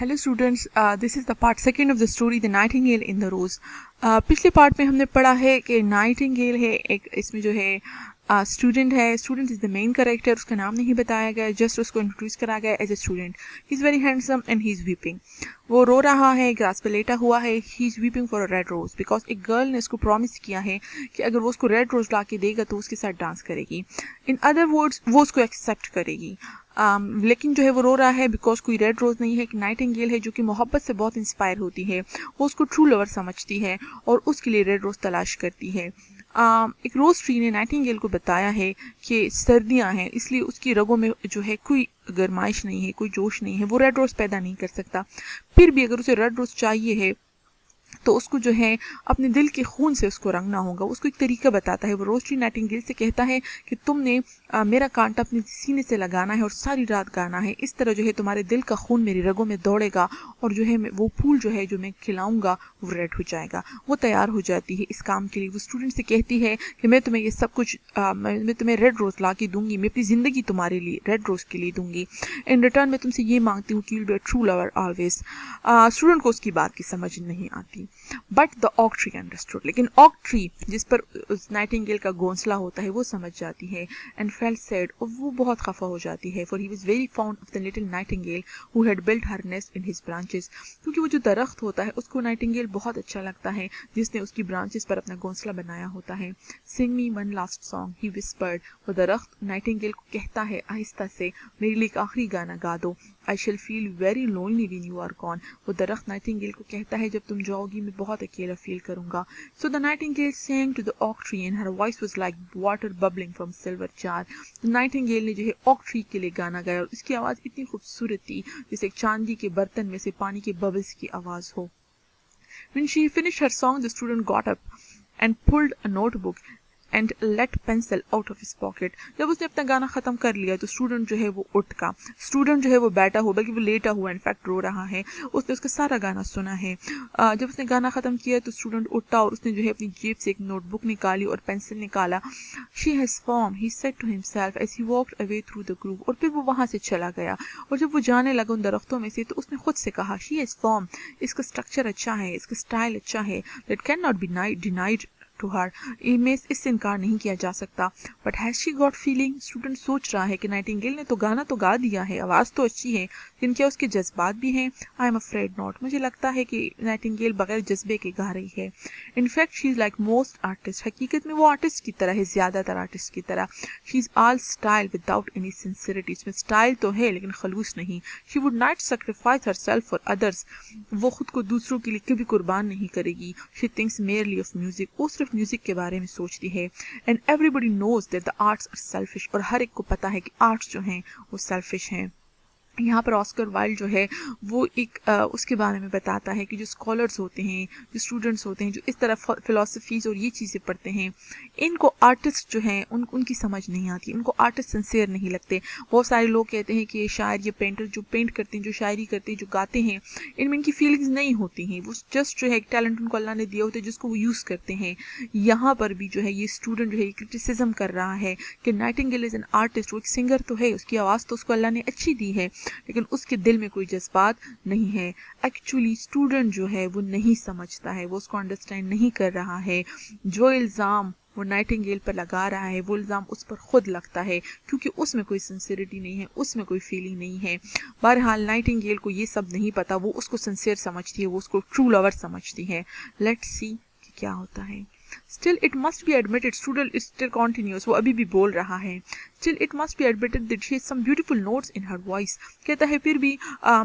Hello students, this is the part second of the story the nightingale in the rose. पिछले part में हमने पढ़ा है कि नाइटिंगेल है एक, इसमें जो है स्टूडेंट है। Student is the main character, उसका नाम नहीं बताया गया, जस्ट उसको इंट्रोड्यूस करा गया as a student. He is very handsome and he is weeping. वो रो रहा है, ग्रास पे लेटा हुआ है। He is weeping for a red rose because एक गर्ल ने उसको प्रॉमिस किया है कि अगर वो उसको रेड रोज़ ला के देगा तो उसके साथ डांस करेगी। इन अदर वर्ड्स वो उसको एक्सेप्ट करेगी। लेकिन जो है वो रो रहा है बिकॉज कोई रेड रोज़ नहीं है। एक नाइटिंगेल है जो कि मोहब्बत से बहुत इंस्पायर होती है, वो उसको ट्रू लवर समझती है और उसके लिए रेड रोज़ तलाश करती है। एक रोज़ ट्री ने नाइटिंगेल को बताया है कि सर्दियां हैं, इसलिए उसकी रगों में जो है कोई गर्माइश नहीं है, कोई जोश नहीं है, वो रेड रोज़ पैदा नहीं कर सकता। फिर भी अगर उसे रेड रोज़ चाहिए है तो उसको जो है अपने दिल के खून से उसको रंगना होगा। उसको एक तरीका बताता है। वो रोज़ ट्री नाइटिंगेल से कहता है कि तुमने मेरा कांटा अपने सीने से लगाना है और सारी रात गाना है। इस तरह जो है तुम्हारे दिल का खून मेरी रगों में दौड़ेगा और जो है वो फूल जो है जो मैं खिलाऊंगा वो रेड हो जाएगा। वो तैयार हो जाती है इस काम के लिए। वो स्टूडेंट से कहती है कि मैं तुम्हें ये सब कुछ मैं तुम्हें रेड रोज़ ला के दूंगी, मैं अपनी ज़िंदगी तुम्हारे लिए रेड रोज़ के लिए दूंगी। इन रिटर्न मैं तुमसे ये मांगती हूँ कि you will be a true lover always. Student को उसकी बात की समझ नहीं आती, बट द ऑक ट्री अंडरस्टूड। लेकिन ऑक ट्री जिस पर उस नाइटिंगेल का घोंसला होता है वो समझ जाती है एंड फेल्ट सैड, और वो बहुत खफा हो जाती है। For he was very found of the little Nightingale who had built her nest in his branches. क्योंकि वो जो दरख्त होता है उसको नाइटिंगेल बहुत अच्छा लगता है जिसने उसकी ब्रांचेस पर अपना घोंसला बनाया होता है। सिंग मी वन लास्ट सॉन्ग ही विस्पर्ड। वो दरख्त नाइटिंगेल को कहता है आहिस्ता से, मेरे लिए एक आखिरी गाना गा दो। I shall feel very lonely when you are gone. वो दरख्त नाइटिंगेल को कहता है जब तुम जाओगी मैं बहुत अकेला फील करूंगा। So the Nightingale sang to the oak tree and her voice was like water bubbling from silver jar। Nightingale ने जो है ऑक ट्री के लिए गाना गाया और उसकी आवाज़ इतनी खूबसूरत थी जैसे एक चांदी के बर्तन में से पानी के बबल्स की आवाज़ हो। When she finished her song, the student got up and pulled a notebook and let pencil out of his pocket. जब उसने अपना गाना ख़त्म कर लिया तो स्टूडेंट जो है वो उठ का, स्टूडेंट जो है वो बैठा हो, बल्कि वो लेटा हुआ इनफैक्ट रो रहा है। उसने उसका सारा गाना सुना है। जब उसने गाना ख़त्म किया तो स्टूडेंट उठा और उसने जो है अपनी जेब से एक नोटबुक निकाली और पेंसिल निकाला। She has form, he said to himself as he walked away through the grove. और फिर वो वहाँ से चला गया और जब वो जाने लगा उन दरख्तों में से तो उसने खुद से कहा शी हैज़ फॉर्म, इसका स्ट्रक्चर अच्छा है, इसका स्टाइल अच्छा है, that can not be denied to her, image इससे इनकार नहीं किया जा सकता। But has she got feeling. Student सोच रहा है कि नाइटिंगेल ने तो गाना तो गा दिया है, आवाज़ तो अच्छी है, लेकिन क्या उसके जज्बात भी हैं? I am afraid not. मुझे लगता है कि नाइटिंगेल बगैर जज्बे के गा रही है। In fact she is like most artist. हकीकत में वो आर्टिस्ट की तरह है, ज़्यादातर आर्टिस्ट की तरह। She is all style without any sincerity. इसमें स्टाइल तो है लेकिन खलूस नहीं। She would not sacrifice her self for others. वो खुद को दूसरों के लिए कभी कुर्बान नहीं करेगी। She thinks merely of music. वो सिर्फ म्यूजिक के बारे में सोचती है। And everybody knows that the arts are selfish. और हर एक को पता है कि आर्ट्स जो हैं वो सेल्फिश हैं। यहाँ पर ऑस्कर वाइल्ड जो है वो एक उसके बारे में बताता है कि जो स्कॉलर्स होते हैं, जो स्टूडेंट्स होते हैं, जो इस तरह फ़िलासफ़ीज़ और ये चीज़ें पढ़ते हैं, इनको आर्टिस्ट जो हैं उनकी समझ नहीं आती, उनको आर्टिस्ट सिंसियर नहीं लगते। बहुत सारे लोग कहते हैं कि ये शायर, ये पेंटर जो पेंट करते हैं, जो शायरी करते हैं, जो गाते हैं, इनमें इनकी फीलिंग्स नहीं होती हैं। वो जस्ट जो है एक टैलेंट उनको अल्लाह ने दिया होता है जिसको वो यूज़ करते हैं। यहाँ पर भी जो है ये स्टूडेंट जो है क्रिटिसिज्म कर रहा है कि नाइटिंगेल इज़ एन आर्टिस्ट। वो एक सिंगर तो है, उसकी आवाज़ तो उसको अल्लाह ने अच्छी दी है, लेकिन उसके दिल में कोई जज्बात नहीं है। एक्चुअली स्टूडेंट जो है वो नहीं समझता है, वो उसको अंडरस्टैंड नहीं कर रहा है। जो इल्ज़ाम वो नाइटिंगेल पर लगा रहा है वो इल्ज़ाम उस पर खुद लगता है, क्योंकि उसमें कोई सिंसियरिटी नहीं है, उसमें कोई फीलिंग नहीं है। बहरहाल नाइटिंगेल को ये सब नहीं पता, वो उसको सिंसियर समझती है, वो उसको ट्रू लवर समझती है। लेट्स सी कि क्या होता है। Still it must be admitted, student still continues, वो अभी भी बोल रहा है। Still it must be admitted that she has some beautiful notes in her voice। कहता है फिर भी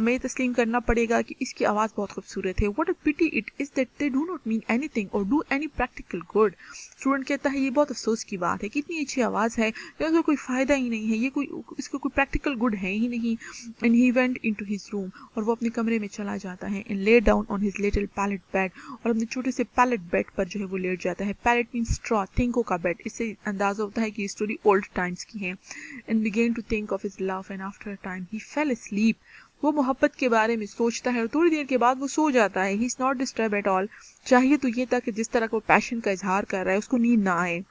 मैं तस्लीम करना पड़ेगा कि इसकी आवाज़ बहुत खूबसूरत है। What a pity it is that they do not mean anything or do any practical good। Student कहता है ये बहुत अफसोस की बात है कि इतनी अच्छी आवाज़ है लेकिन उसका कोई फ़ायदा ही नहीं है, ये कोई इसका कोई प्रैक्टिकल गुड है ही नहीं। And he went into his room, और वो अपने कमरे में चला जाता है। And lay down on his little pallet bed, और अपने छोटे से पैलेट बेड पर जो है वो लेट जाता है। पैलेट मीन स्ट्रॉ, थिंको का बेड। इससे अंदाज़ा होता है कि ये स्टोरी ओल्ड टाइम्स की है। And begin to think of his love and after a time he fell asleep। वो मोहब्बत के बारे में सोचता है और थोड़ी देर के बाद वो सो जाता है। He is not disturb at all. चाहिए तो ये था कि जिस तरह को पैशन का इजहार कर रहा है उसको नींद ना आए।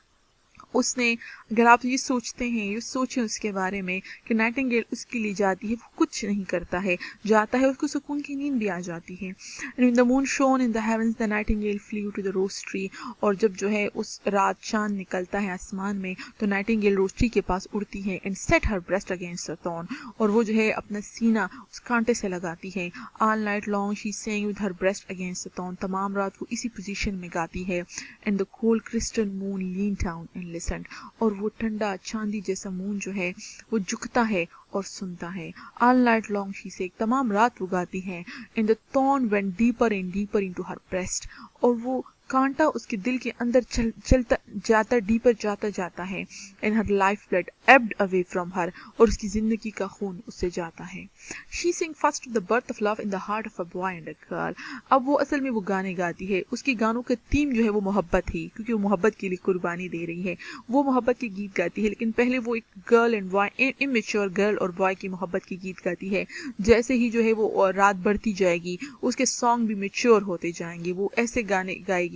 उसने, अगर आप ये सोचते हैं, ये सोचें उसके बारे में कि नाइटिंगेल उसके लिए जाती है, वो कुछ नहीं करता है, जाता है, उसको सुकून की नींद भी आ जाती है. And the moon shone in the heavens the nightingale flew to the rose tree. और जब जो है उस रात चांद निकलता है आसमान में तो नाइटिंगेल रोज ट्री के पास उड़ती है. And set her breast against the thorn. और वो जो है अपना सीना उस कांटे से लगाती है. All night long she sang with her breast against the thorn. तमाम रात वो इसी पोजीशन में गाती है. And the cold crystal moon lean down and listen. और वो ठंडा चांदी जैसा मून जो है वो झुकता है और सुनता है. All night long she Seng, तमाम रात वो गाती है. And the thorn went deeper and deeper into her breast. और वो कांटा उसके दिल के अंदर चलता जाता, डीपर जाता जाता है. And her life blood एब्ड away from her. और उसकी जिंदगी का खून उससे जाता है. She Singh first the birth of love in the heart of a boy and a girl. अब वो असल में वो गाने गाती है. उसके गानों का थीम जो है वो मोहब्बत है, क्योंकि वो मोहब्बत के लिए कुर्बानी दे रही है. वो मोहब्बत के गीत गाती है, लेकिन पहले वो एक girl and boy, immature girl और बॉय की मोहब्बत के गीत गाती है. जैसे ही जो है वो रात बढ़ती जाएगी उसके सॉन्ग भी मेच्योर होते जाएंगे. वो ऐसे गाने गाएगी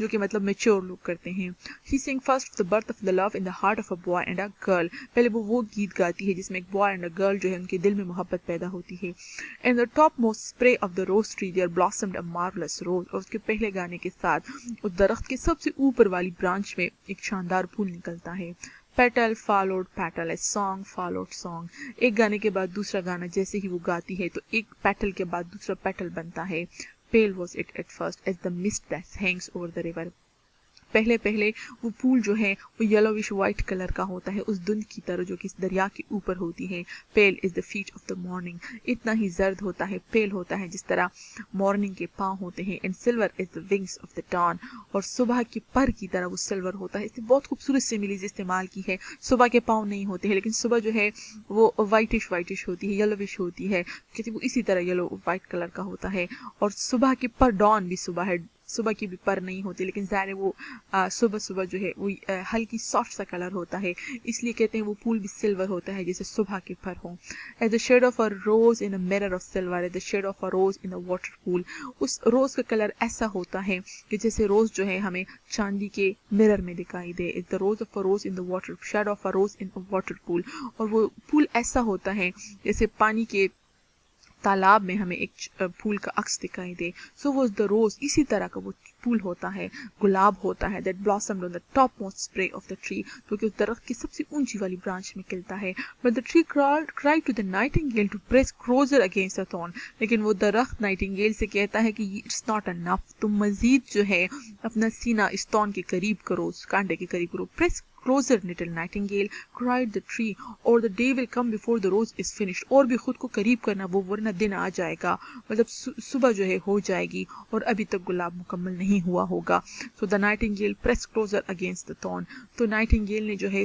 जो कि मतलब मेच्योर लोग करते हैं. She sing first the birth of the love in the heart of a boy and a girl. पहले वो गीत गाती है जिसमें एक बॉय एंड अ गर्ल जो है उनके दिल में मोहब्बत पैदा होती है. And the topmost spray of the rose tree there blossomed a marvelous rose. और उसके पहले गाने के साथ उस दरख्त के सबसे ऊपर वाली ब्रांच में एक शानदार फूल निकलता है. Petal followed petal, a song followed song. एक गाने के बाद दूसरा गाना जैसे ही वो गाती है तो एक पेटल के बाद दूसरा पेटल बनता है. Pale was it at first as the mist that hangs over the river. पहले पहले वो फूल जो है वो येलोविश वाइट कलर का होता है, उस धुंध की तरह जो कि इस दरिया के ऊपर होती है. Pale is the feet of the morning. इतना ही जर्द होता है, पेल होता है जिस तरह मॉर्निंग के पाँव होते हैं. And silver is the wings of the dawn. और सुबह के पर की तरह वो सिल्वर होता है. इसने बहुत खूबसूरत सिमिलीज इस्तेमाल की है. सुबह के पाँव नहीं होते हैं, लेकिन सुबह जो है वो वाइटिश होती है, येलोविश होती है, क्योंकि वो इसी तरह येलो वाइट कलर का होता है. और सुबह के पर, डॉन भी सुबह है, सुबह की भी पर नहीं होती, लेकिन ज़ाहिर वो सुबह सुबह जो है वो हल्की सॉफ्ट सा कलर होता है, इसलिए कहते हैं वो फूल भी सिल्वर होता है जैसे सुबह के पर हो. As the shade of a rose in a mirror of silver, as the shade of a rose in a water pool. उस रोज का कलर ऐसा होता है कि जैसे रोज जो है हमें चांदी के मिरर में दिखाई दे. Is the rose of a rose in the water, shade of a rose in a water pool. और वो फूल ऐसा होता है जैसे पानी के तालाब में हमें एक फूल का अक्स दिखाई दे. सो वॉज द रोज, इसी तरह का वो फूल होता है, गुलाब होता है. That blossomed on the top most spray of the tree, जो कि उस दरख्त की सबसे ऊंची वाली ब्रांच में खिलता है. But the tree cried to the nightingale to press closer against the thorn. लेकिन वो दरख्त नाइटिंगेल से कहता है कि इट्स नॉट अनफ, तुम मजीद जो है अपना सीना इस थॉर्न के करीब करो, उस कांटे के करीब करो. Press closer little nightingale, cried the tree, or the day will come before the rose is finished. और भी खुद को करीब करना, वो वरना दिन आ जाएगा, मतलब सुबह जो है हो जाएगी और अभी तक गुलाब मुकम्मल नहीं हुआ होगा. So the nightingale pressed closer against the thorn. तो नाइटिंगेल ने जो है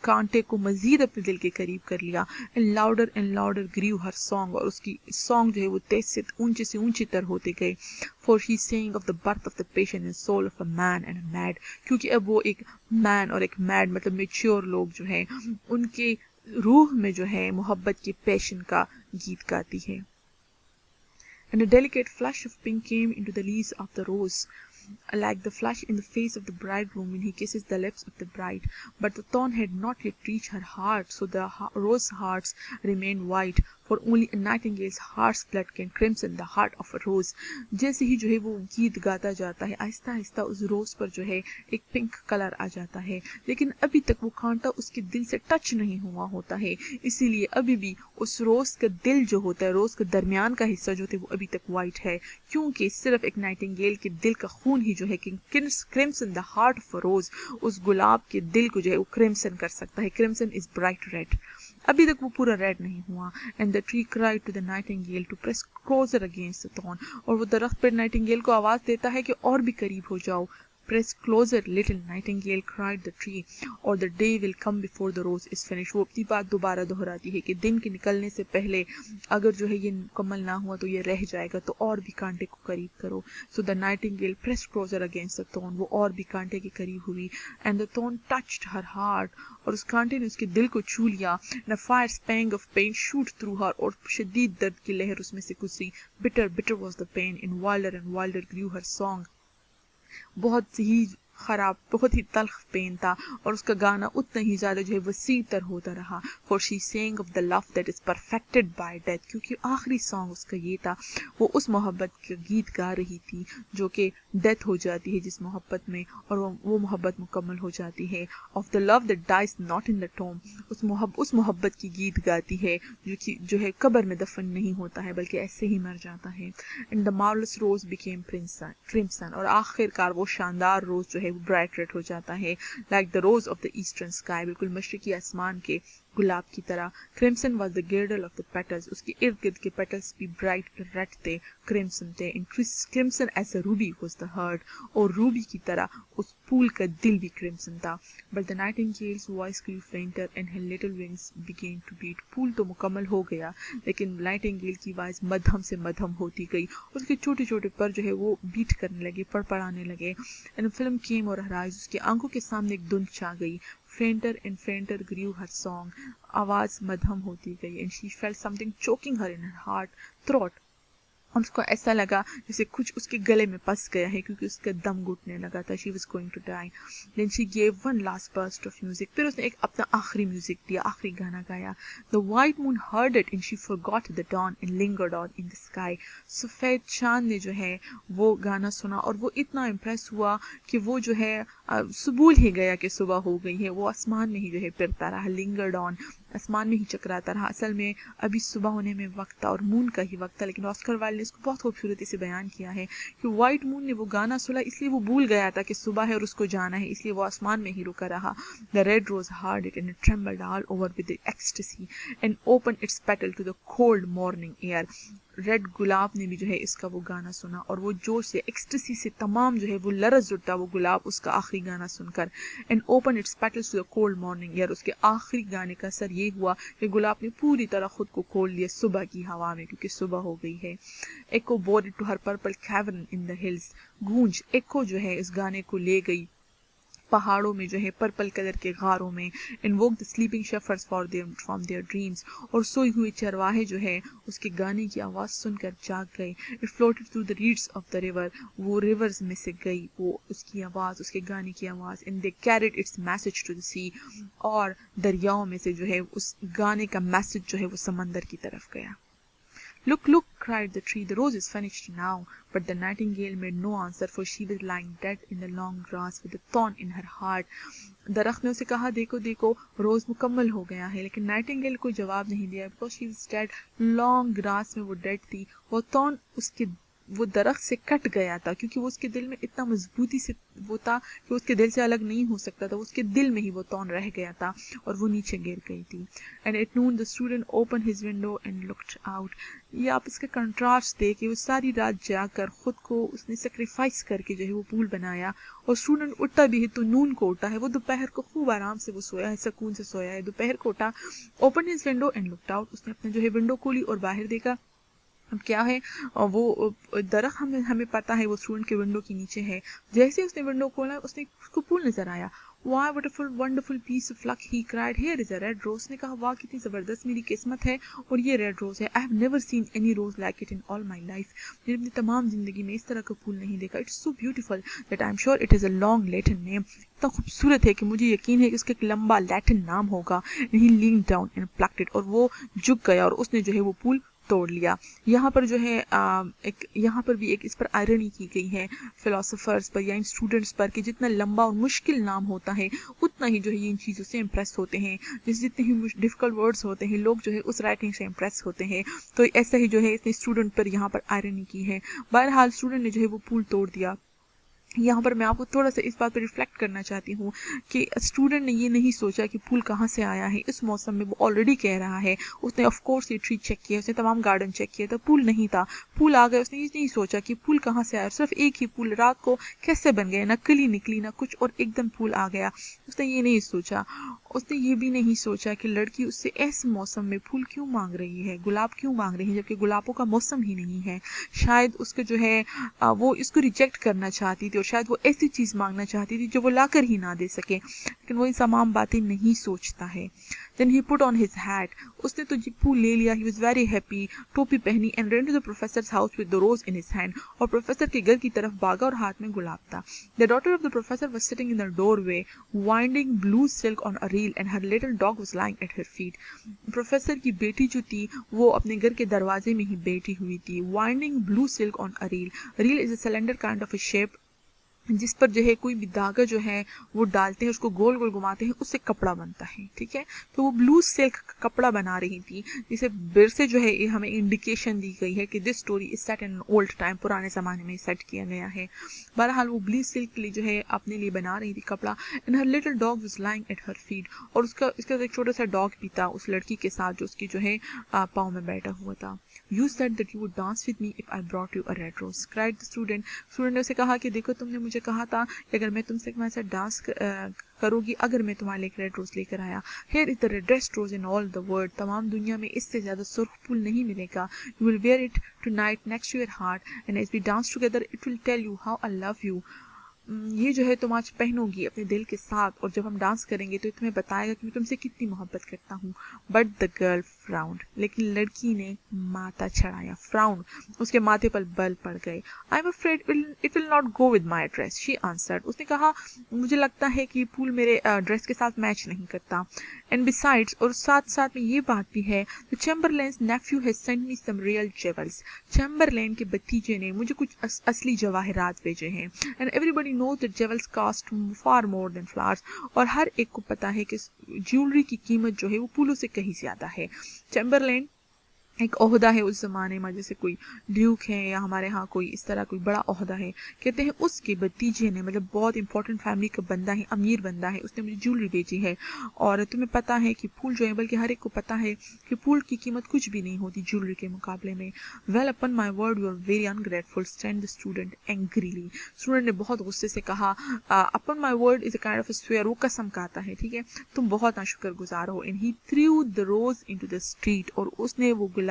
कांटे को मजीद अपने दिल के करीब कर लिया. And louder grew her song. और उसकी सॉन्ग जो है वो तेज से ऊंची तर होते गए. For she sang of the birth of the patient and soul of a man and a maid. क्योंकि अब वो एक मैन और एक मैड, मतलब मेच्योर लोग जो है उनके रूह में जो है मोहब्बत के पैशन का गीत गाती है. And a delicate flush of pink came into the leaves of the rose, like the flush in the face of the bridegroom when he kisses the lips of the bride. But the thorn had not yet reached her heart, so the rose hearts remained white, for only a nightingale's heart's blood can crimson the heart of a rose. जैसे ही जो है वो गीत गाता जाता है, आहिस्ता आहिस्ता उस रोज पर जो है एक पिंक कलर आ जाता है, लेकिन अभी तक वो कांटा उसके दिल से टच नहीं हुआ होता है. इसीलिए अभी भी उस रोज का दिल जो होता है, रोज का दरमियान का हिस्सा जो होता है वो अभी तक वाइट है, क्योंकि सिर्फ एक नाइटिंगेल के दिल का खून ही जो है crimson the heart of a rose, उस गुलाब के दिल को जो है वो क्रिम्सन कर सकता है. Crimson is bright red. अभी तक वो पूरा रेड नहीं हुआ. And the tree cried to the nightingale to press closer against the thorn. और वो दरख्त पर नाइटिंगेल को आवाज देता है कि और भी करीब हो जाओ. Press closer, little nightingale, cried the tree, or the day will come before the rose is finished. वो अपनी बात दोबारा दोहराती है कि दिन के निकलने से पहले अगर जो है ये मुकम्मल ना हुआ तो ये रह जाएगा, तो और भी कांटे को करीब करो. So the nightingale pressed closer against the thorn. वो और भी कांटे के करीब हुई. And the thorn touched her heart. और उस कांटे ने उसके दिल को छू लिया. And a fire pang of pain shoot through her. और शदीद दर्द की लहर उसमें से गुजरी. Bitter, bitter was the pain, and wilder grew her song. बहुत ही خراب، بہت ہی تلخ پین تھا، اور اس کا گانا اتنا ہی زیادہ جو ہے وسیع تر ہوتا رہا. For she sang of the love that is perfected by death, کیونکہ آخری سانگ اس کا یہ تھا، وہ اس محبت کا گیت گا رہی تھی جو کہ ڈیتھ ہو جاتی ہے جس محبت میں، اور وہ محبت مکمل ہو جاتی ہے. Of the love that dies not in the tomb, اس محبت کی گیت گاتی ہے جو ہے قبر میں دفن نہیں ہوتا ہے بلکہ ایسے ہی مر جاتا ہے. And the marvellous rose became crimson, اور آخر کار وہ شاندار روز جو ہے وہ برائٹ ریڈ ہو جاتا ہے. Like the rose of the eastern sky, بالکل مشرقی آسمان کے گلاب کی طرح. Crimson was the girdle of the petals, اس کے ارد گرد کے پیٹلز بھی برائٹ ریڈ تھے، کرمسن تھے. Crimson as a ruby was the heart, اور روبی کی طرح اس پھول کا دل بھی کرمسن تھا. But the nightingale's voice grew fainter and her little wings began to beat. پھول تو مکمل ہو گیا لیکن نائٹنگیل کی آواز مدھم سے مدھم ہوتی گئی، اس کے چھوٹے چھوٹے پر جو ہے وہ بیٹ کرنے لگے، پڑپڑانے لگے. And film came over her eyes، اس کی آنکھوں کے سامنے ایک دھند چھا گئی. Fainter and fainter grew her song، آواز مدھم ہوتی گئی. And she felt something choking her in her heart throat، اور اس کو ایسا لگا جیسے کچھ اس کے گلے میں پس گیا ہے کیونکہ اس کا دم گھٹنے لگا تھا. She was going to die. Then she gave one last burst of music، پھر اس نے ایک اپنا آخری میوزک دیا، آخری گانا گایا. The white moon heard it and she forgot the dawn and lingered on in the sky. سفید چاند نے جو ہے وہ گانا سنا اور وہ اتنا امپریس ہوا کہ وہ جو ہے بھول ہی گیا کہ صبح ہو گئی ہے. وہ آسمان میں ہی جو ہے پھرتا رہا، lingered on، آسمان میں ہی چکراتا رہا. اصل میں ابھی صبح ہونے میں وقت تھا اور مون کا ہی وقت تھا، لیکن آسکر وائلڈ نے اس کو بہت خوبصورتی سے بیان کیا ہے کہ وائٹ مون نے وہ گانا سنا اس لیے وہ بھول گیا تھا کہ صبح ہے اور اس کو جانا ہے، اس لیے وہ آسمان میں ہی رکا رہا. The red rose heard it and it trembled all over with the ecstasy and opened its petal to the cold morning air. Red گلاب نے بھی جو ہے اس کا وہ گانا سنا اور وہ جوش سے، ایکسٹسی سے تمام جو ہے وہ لرز اٹھا وہ گلاب اس کا آخری گانا سن کر. And open its petals to the cold morning air, اس کے آخری گانے کا اثر یہ ہوا کہ گلاب نے پوری طرح خود کو کھول لیا صبح کی ہوا میں کیونکہ صبح ہو گئی ہے. Eco board to her purple کیورن in the Hills, گونج ایکو جو ہے اس گانے کو لے گئی پہاڑوں میں جو ہے پرپل کلر کے غاروں میں. And woke the sleeping shepherds from their dreams, اور سوئی ہوئے چرواہے جو ہے اس کے گانے کی آواز سن کر جاگ گئے. It floated through the reeds of the river, وہ ریورز میں سے گئی وہ اس کی آواز، اس کے گانے کی آواز. And they carried its message to the sea, اور دریاؤں میں سے جو ہے اس گانے کا میسج جو ہے وہ سمندر کی طرف گیا. Look, look, cried the tree, the rose is finished now. But the nightingale made no answer, for she was lying dead in the long grass with a thorn in her heart. درخت نے اسے کہا دیکھو دیکھو روز مکمل ہو گیا ہے، لیکن نائٹنگیل کوئی جواب نہیں دیا because she was dead. long grass میں وہ ڈیڈ تھی، وہ thorn اس کے وہ درخت سے کٹ گیا تھا کیونکہ وہ اس کے دل میں اتنا مضبوطی سے وہ تھا کہ اس کے دل سے الگ نہیں ہو سکتا تھا، اس کے دل میں ہی وہ تون رہ گیا تھا اور وہ نیچے گر گئی تھی. And at noon the student open his window and looked out. یہ آپ اس کا کنٹراسٹ دے کہ وہ ساری رات جا کر خود کو اس نے سیکریفائس کر کے جو ہے وہ پول بنایا، اور اسٹوڈنٹ اٹھا بھی ہے تو نون کو اٹھا ہے، وہ دوپہر کو خوب آرام سے وہ سویا ہے، سکون سے سویا ہے. دوپہر کو اٹھا، open his window and looked out, اس نے اپنا جو ہے ونڈو کھولی اور باہر دیکھا. اب کیا ہے وہ درخت ہمیں پتا ہے وہ اسٹوڈنٹ کے ونڈو کے نیچے ہے. جیسے اس نے ونڈو کھولا اس نے اس کو پھول نظر آیا. Why what a wonderful piece of luck, he cried. Here is a red rose. نے کہا واہ کتنی زبردست میری قسمت ہے اور یہ ریڈ روز ہے. I have never seen any rose like it in all my life. میں نے اپنی تمام زندگی میں اس طرح کا پھول نہیں دیکھا. It's so beautiful that I am sure it is a long Latin name. اتنا خوبصورت ہے کہ مجھے یقین ہے کہ اس کا ایک لمبا لیٹن نام ہوگا. And he leaned down and plucked it. اور وہ جھک گیا اور اس نے جو ہے وہ پھول توڑ لیا. یہاں پر جو ہے یہاں پر بھی ایک اس پر آئرنی کی گئی ہے فلاسفرز پر یا ان اسٹوڈنٹس پر کہ جتنا لمبا اور مشکل نام ہوتا ہے اتنا ہی جو ہے یہ ان چیزوں سے امپریس ہوتے ہیں. جتنے ہی ڈیفیکلٹ ورڈز ہوتے ہیں لوگ جو ہے اس رائٹنگ سے امپریس ہوتے ہیں. تو ایسا ہی جو ہے اس نے اسٹوڈنٹ پر یہاں پر آئرنی کی ہے. بہرحال اسٹوڈنٹ نے جو ہے وہ پھول توڑ دیا. یہاں پر میں آپ کو تھوڑا سا اس بات پہ ریفلیکٹ کرنا چاہتی ہوں کہ اسٹوڈنٹ نے یہ نہیں سوچا کہ پھول کہاں سے آیا ہے. اس موسم میں وہ آلریڈی کہہ رہا ہے اس نے آف کورس یہ ٹری چیک کیا، اس نے تمام گارڈن چیک کیا تھا، پھول نہیں تھا. پھول آ گیا، اس نے یہ نہیں سوچا کہ پھول کہاں سے آیا. صرف ایک ہی پھول رات کو کیسے بن گیا، نہ کلی نکلی نہ کچھ، اور ایک دم پھول آ گیا. اس نے یہ نہیں سوچا. اس نے یہ بھی نہیں سوچا کہ لڑکی اس سے ایسے موسم میں پھول کیوں مانگ رہی ہے، گلاب کیوں مانگ رہی ہے جبکہ گلابوں کا موسم ہی نہیں ہے. شاید اس کا جو ہے وہ اس کو ریجیکٹ کرنا چاہتی تھی और शायद वो ऐसी चीज़ मांगना चाहती थी जो वो ला कर ही ना दे सके, लेकिन वो इन तमाम बातें नहीं सोचता है. Then he put on his hat. उसने तो जिप्पू ले लिया. He was very happy. टोपी पहनी and ran to the professor's house with the rose in his hand. और प्रोफेसर के घर की तरफ भागा और हाथ में गुलाब था. The daughter of the professor was sitting in the doorway, winding blue silk on a reel, and her little dog was lying at her feet. Professor की बेटी जो थी वो अपने घर के दरवाजे में ही बैठी हुई थी. Winding blue silk on a reel. Reel is a cylinder kind of a shape जिस पर जो है कोई भी धागा जो है वो डालते हैं, उसको गोल गोल घुमाते हैं, उससे कपड़ा बनता है. ठीक है, तो वो ब्लू सिल्क कपड़ा बना रही थी, जिसे फिर से जो है ये हमें इंडिकेशन दी गई है कि this story is set in old time, पुराने ज़माने में सेट किया गया है. बहरहाल वो ब्लू सिल्क के लिए जो है अपने लिए बना रही थी कपड़ा. And her little dog was lying at her feet. और उसका एक छोटा सा डॉग भी था उस लड़की के साथ जो उसकी जो है पाँव में बैठा हुआ था. You said that you would dance with me if I brought you a red rose, cried the student. Student ने उसे कहा कि देखो तुमने मुझे कहा था कि अगर मैं तुमसे मेरे साथ डांस करोगी अगर मैं तुम्हारे लिए एक रेड रोज लेकर आया. Here is the reddest rose in all the world. तमाम दुनिया में इससे ज़्यादा सुर्ख फूल नहीं मिलेगा. You will wear it tonight next to your heart and as we dance together it will tell you how I love you. ये जो है तुम आज पहनोगी अपने दिल के साथ और जब हम डांस करेंगे तो तुम्हें बताएगा कि मैं तुमसे कितनी मोहब्बत करता हूँ. But the girl frowned. लेकिन लड़की ने माथा चढ़ाया. फ्राउंड, उसके माथे पर बल पड़ गए. I am afraid it will not go with my dress, she answered. उसने कहा मुझे लगता है कि फूल मेरे ड्रेस के साथ मैच नहीं करता. एंड बिसाइड्स, और साथ साथ में ये बात भी है, the Chamberlain's nephew has sent me some real jewels. Chamberlain के भतीजे ने मुझे कुछ असली जवाहरात भेजे हैं. And everybody knows that jewels cost far more than flowers. और हर एक को पता है कि ज्वेलरी की कीमत जो है वो फूलों से कहीं ज्यादा है. चैम्बरलेन एक ओहदा है उस ज़माने में, जैसे कोई ड्यूक है या हमारे यहाँ कोई इस तरह कोई बड़ा ओहदा है. कहते हैं उसके भतीजे ने, मतलब बहुत इंपॉर्टेंट फैमिली का बंदा है, अमीर बंदा है, उसने मुझे ज्वेलरी भेजी है. और तुम्हें पता है कि फूल जो है, बल्कि हर एक को पता है कि फूल की कीमत कुछ भी नहीं होती ज्वेलरी के मुकाबले में. Well upon my word you are very ungrateful, said the student angrily. Student ने बहुत गुस्से से कहा. Upon my word is a kind of a swear, वो कसम खाता है. ठीक है, तुम बहुत नाशुक्रगुजार हो. And he threw the rose into the street. और उसने वो गुलाब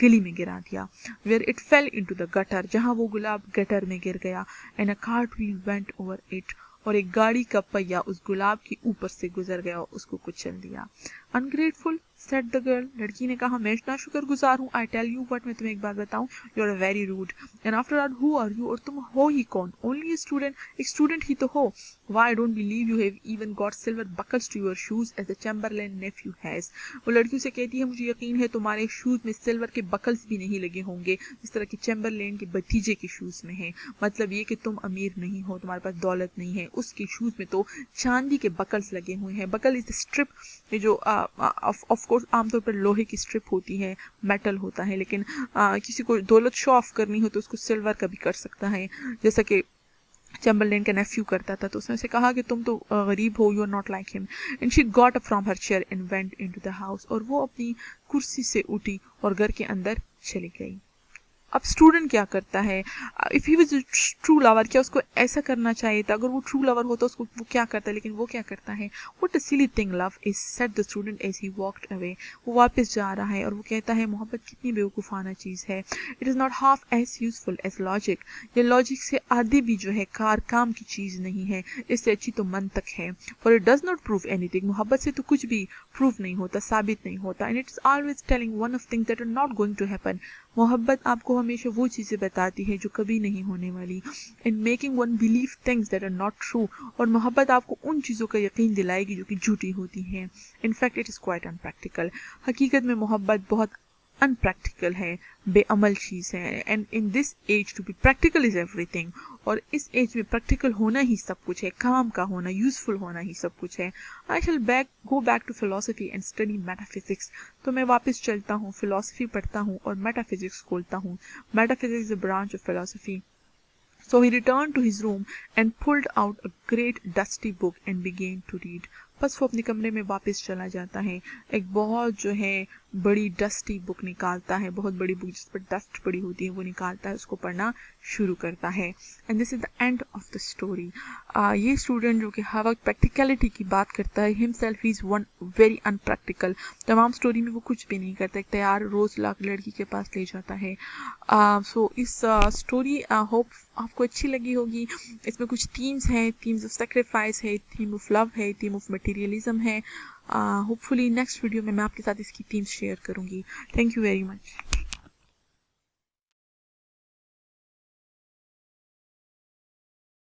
गली में गिरा दिया. Where it fell into the gutter, जहां वो गुलाब गटर में गिर गया. And a cart wheel went over it. और एक गाड़ी का पहिया उस गुलाब के ऊपर से गुजर गया और उसको कुचल दिया. Ungrateful, said the girl. लड़की ने कहा मैं नाशुक्रगुजार हूँ. आई टेल यू व्हाट, मैं तुम्हें एक बात बताऊं, you are very rude. And after all who are you, और तुम हो ही कौन? ओनली स्टूडेंट, एक स्टूडेंट ही तो हो. Why don't believe you have even got silver buckles to your shoes as the chamberlain nephew has. वो लड़की से कहती है मुझे यकीन है तुम्हारे शूज में सिल्वर के बकल्स भी नहीं लगे होंगे जिस तरह के चैम्बरलेन के भतीजे के शूज में है. मतलब ये कि तुम अमीर नहीं हो, तुम्हारे पास दौलत नहीं है. उसके शूज में तो चांदी के बकल्स लगे हुए हैं. बकल इज स्ट्रिप, ये जो ऑफ कोर्स आमतौर पर लोहे की स्ट्रिप होती है, मेटल होता है, लेकिन किसी को दौलत शो ऑफ करनी हो तो उसको सिल्वर का भी कर सकता है, जैसा कि चैम्बरलेन का नेफ्यू करता था. तो उसने उसे कहा कि तुम तो गरीब हो, you are not like him. And she got up from her chair and went into the house. और वो अपनी कुर्सी से उठी और घर के अंदर चली गई. अब स्टूडेंट क्या करता है? If he was true lover, क्या उसको ऐसा करना चाहिए था? अगर वो ट्रू लवर होता उसको वो क्या करता है, लेकिन वो क्या करता है? What a silly thing love is, said the student as he walked away. वो वापस जा रहा है और वो कहता है मोहब्बत कितनी बेवकूफ़ाना चीज़ है. It is not half as useful as logic. ये लॉजिक से आधी भी जो है काम की चीज़ नहीं है, इससे अच्छी तो मंतक है. For it does not prove anything. मोहब्बत से तो कुछ भी प्रूव नहीं होता, साबित नहीं होता. And it is always telling one of things that are not going to happen. मोहब्बत आपको हमेशा वो चीज़ें बताती है जो कभी नहीं होने वाली. In making one believe things that are not true. और मोहब्बत आपको उन चीज़ों का यकीन दिलाएगी जो कि झूठी होती हैं. In fact it is quite unpractical. हकीकत में मोहब्बत बहुत अनप्रैक्टिकल है, बेअमल चीज़ है. And in this age to be practical is everything. और इस एज में प्रैक्टिकल होना ही सब कुछ है, काम का होना, यूजफुल होना ही सब कुछ है. I shall go back to philosophy and study metaphysics. तो मैं वापस चलता हूँ, फिलोसफी पढ़ता हूँ और मेटाफिजिक्स खोलता हूँ. Metaphysics is a branch of philosophy. So he returned to his room and pulled out a great dusty book and began to read. بس وہ اپنے کمرے میں واپس چلا جاتا ہے. ایک بہت جو ہے بڑی ڈسٹی بک نکالتا ہے, بہت بڑی بک جس پر ڈسٹ پڑی ہوتی ہے وہ نکالتا ہے, اس کو پڑھنا شروع کرتا ہے. And this is the and of the story. یہ اسٹوڈنٹ جو کہ ہر وقت پریکٹیکلٹی کی بات کرتا ہے, ہم self is one very in practical. تمام اسٹوری میں وہ کچھ بھی نہیں کرتا, ایک تیار روز لا کے لڑکی کے پاس لے جاتا ہے. سو اس اسٹوری ہوپ آپ کو اچھی لگی ہوگی. اس میں کچھ تھیمز ہیں, تھیمز آف سیکریفائس ہے, تھیم آف لو ہے, تھیم آف مٹیریلزم ہے. ہوپ فلی نیکسٹ ویڈیو میں آپ کے ساتھ اس کی تھیمز شیئر کروں گی. Thank you very much.